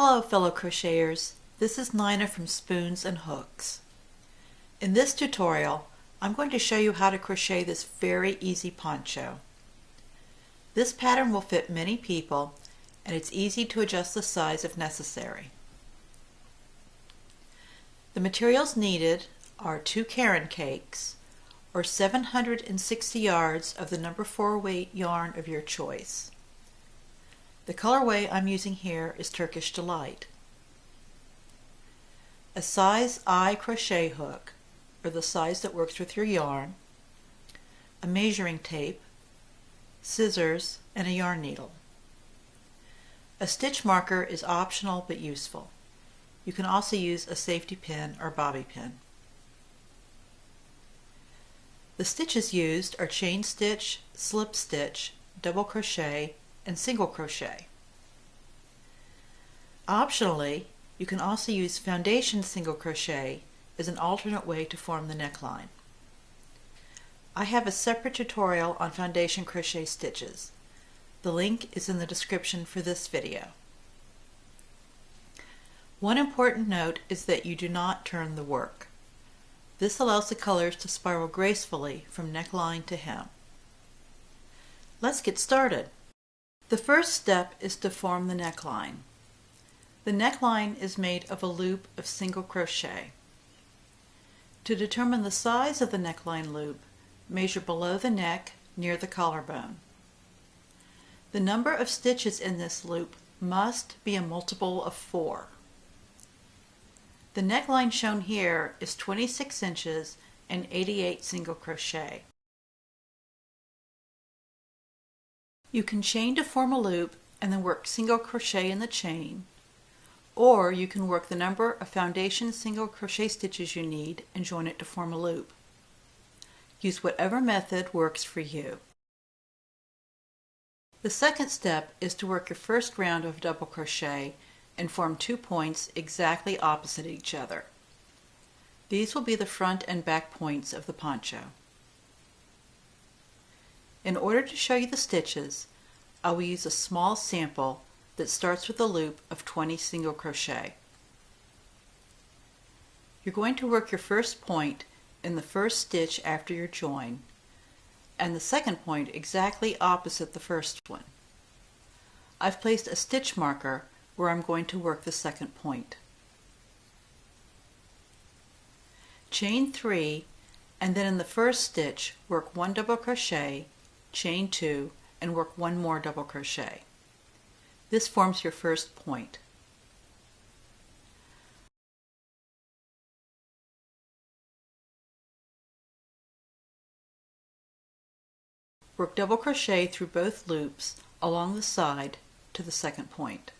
Hello fellow crocheters, this is Nina from Spoons and Hooks. In this tutorial, I'm going to show you how to crochet this very easy poncho. This pattern will fit many people and it's easy to adjust the size if necessary. The materials needed are 2 Caron Cakes or 760 yards of the number 4 weight yarn of your choice. The colorway I'm using here is Turkish Delight. A size I crochet hook, or the size that works with your yarn, a measuring tape, scissors, and a yarn needle. A stitch marker is optional but useful. You can also use a safety pin or bobby pin. The stitches used are chain stitch, slip stitch, double crochet, and single crochet. Optionally, you can also use foundation single crochet as an alternate way to form the neckline. I have a separate tutorial on foundation crochet stitches. The link is in the description for this video. One important note is that you do not turn the work. This allows the colors to spiral gracefully from neckline to hem. Let's get started. The first step is to form the neckline. The neckline is made of a loop of single crochet. To determine the size of the neckline loop, measure below the neck near the collarbone. The number of stitches in this loop must be a multiple of 4. The neckline shown here is 26 inches and 88 single crochet. You can chain to form a loop and then work single crochet in the chain, or you can work the number of foundation single crochet stitches you need and join it to form a loop. Use whatever method works for you. The second step is to work your first round of double crochet and form 2 points exactly opposite each other. These will be the front and back points of the poncho. In order to show you the stitches, I will use a small sample that starts with a loop of 20 single crochet. You're going to work your first point in the first stitch after your join, and the second point exactly opposite the first one. I've placed a stitch marker where I'm going to work the second point. Chain 3, and then in the first stitch work 1 double crochet, chain 2, and work 1 more double crochet. This forms your first point. Work double crochet through both loops along the side to the second point.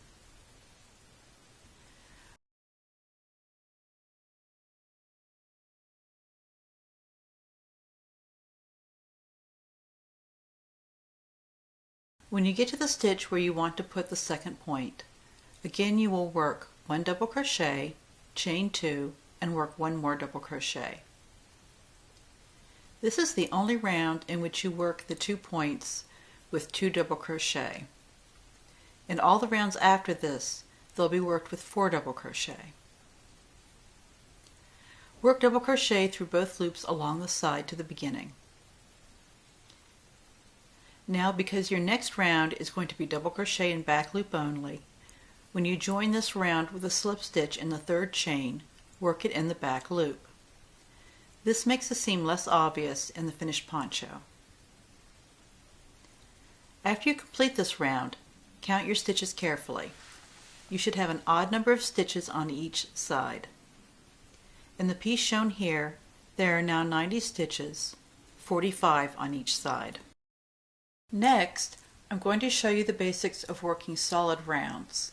When you get to the stitch where you want to put the second point, again you will work 1 double crochet, chain 2, and work 1 more double crochet. This is the only round in which you work the 2 points with 2 double crochet. In all the rounds after this, they'll be worked with 4 double crochet. Work double crochet through both loops along the side to the beginning. Now, because your next round is going to be double crochet and back loop only, when you join this round with a slip stitch in the 3rd chain, work it in the back loop. This makes the seam less obvious in the finished poncho. After you complete this round, count your stitches carefully. You should have an odd number of stitches on each side. In the piece shown here, there are now 90 stitches, 45 on each side. Next, I'm going to show you the basics of working solid rounds.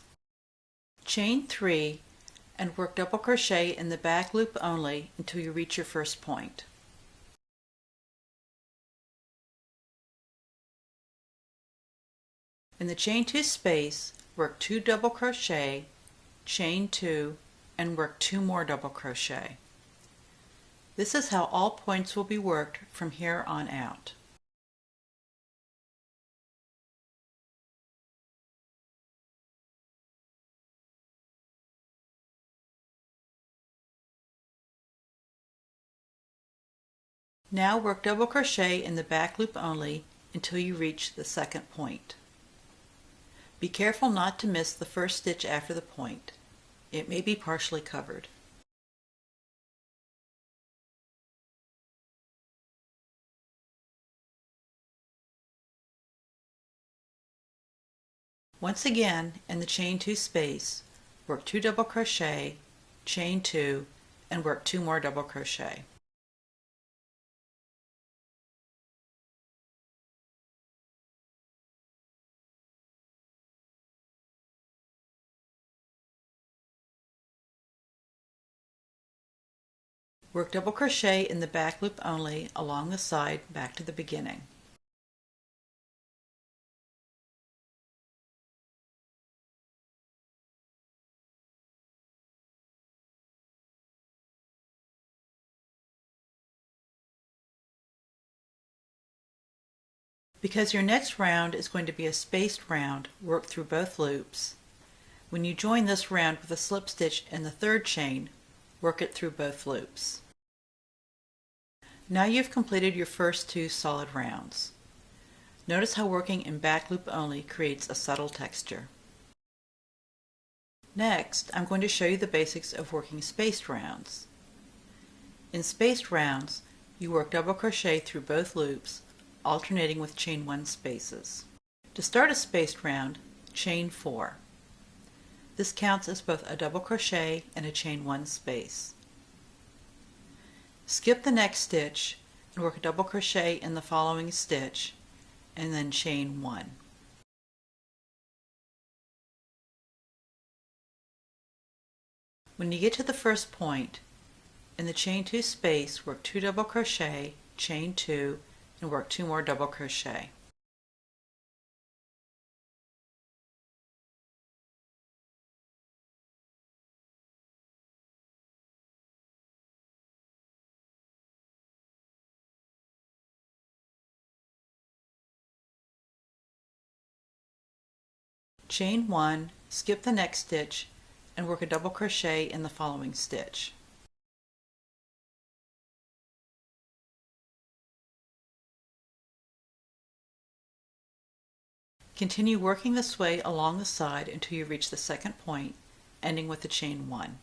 Chain 3 and work double crochet in the back loop only until you reach your first point. In the chain 2 space, work 2 double crochet, chain 2, and work 2 more double crochet. This is how all points will be worked from here on out. Now work double crochet in the back loop only until you reach the second point. Be careful not to miss the first stitch after the point. It may be partially covered. Once again, in the chain 2 space, work 2 double crochet, chain 2, and work 2 more double crochet. Work double crochet in the back loop only along the side back to the beginning. Because your next round is going to be a spaced round, work through both loops. When you join this round with a slip stitch in the third chain, work it through both loops. Now you've completed your first 2 solid rounds. Notice how working in back loop only creates a subtle texture. Next, I'm going to show you the basics of working spaced rounds. In spaced rounds, you work double crochet through both loops, alternating with chain 1 spaces. To start a spaced round, chain 4. This counts as both a double crochet and a chain 1 space. Skip the next stitch and work a double crochet in the following stitch and then chain 1. When you get to the first point, in the chain 2 space, work 2 double crochet, chain 2, and work 2 more double crochet. Chain 1, skip the next stitch, and work a double crochet in the following stitch. Continue working this way along the side until you reach the second point, ending with the chain 1.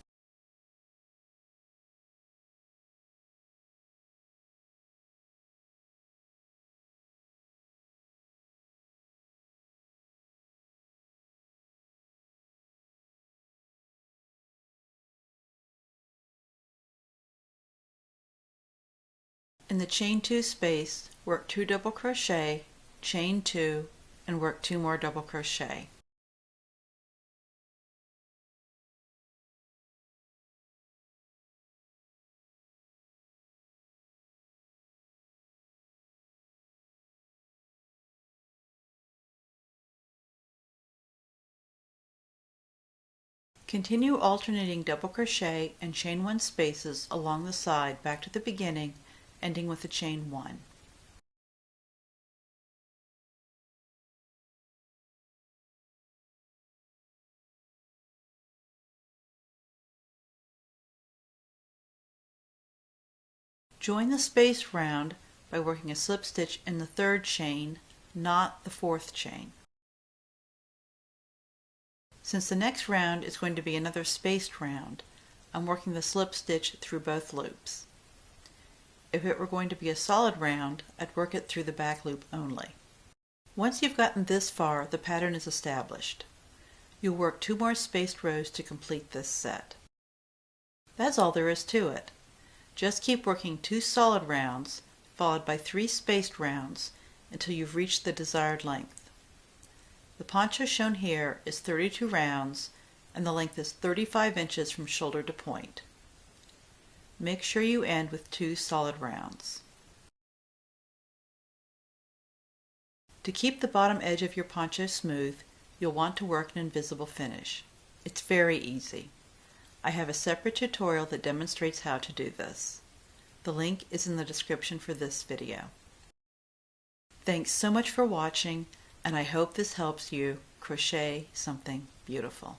In the chain 2 space, work 2 double crochet, chain 2, and work 2 more double crochet. Continue alternating double crochet and chain 1 spaces along the side back to the beginning, ending with a chain 1. Join the space round by working a slip stitch in the third chain, not the fourth chain. Since the next round is going to be another spaced round, I'm working the slip stitch through both loops. If it were going to be a solid round, I'd work it through the back loop only. Once you've gotten this far, the pattern is established. You'll work 2 more spaced rows to complete this set. That's all there is to it. Just keep working 2 solid rounds, followed by 3 spaced rounds, until you've reached the desired length. The poncho shown here is 32 rounds, and the length is 35 inches from shoulder to point. Make sure you end with 2 solid rounds. To keep the bottom edge of your poncho smooth, you'll want to work an invisible finish. It's very easy. I have a separate tutorial that demonstrates how to do this. The link is in the description for this video. Thanks so much for watching, and I hope this helps you crochet something beautiful.